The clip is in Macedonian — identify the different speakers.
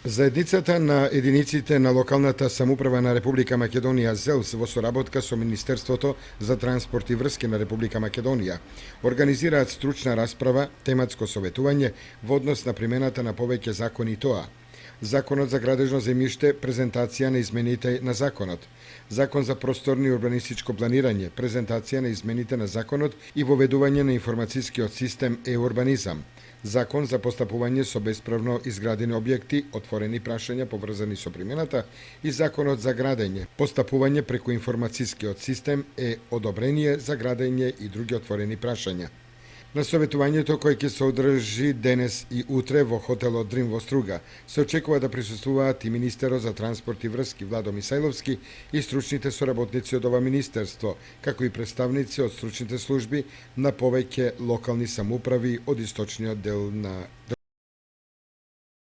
Speaker 1: Заедницата на единиците на локалната самуправа на Република Македонија ЗЕЛС во соработка со Министерството за транспорт и врски на Република Македонија организираат стручна расправа, тематско советување во однос на примената на повеќе закони тоа. Законот за градежно земјиште, презентација на измените на законот. Закон за просторно и урбанистичко планирање, презентација на измените на законот и воведување на информацијскиот систем e-урбанизам. Закон за постапување со бесправно изградени објекти, отворени прашања поврзани со примената и законот за градење, постапување преку информацијскиот систем одобрение за градење и други отворени прашања. На советувањето кој ќе се одржи денес и утре во хотелот Дрим во Струга, се очекува да присуствуваат и министерот за транспорт и врски Владо Мисајловски и стручните соработници од ова министерство, како и представници од стручните служби на повеќе локални самоуправи од источниот дел на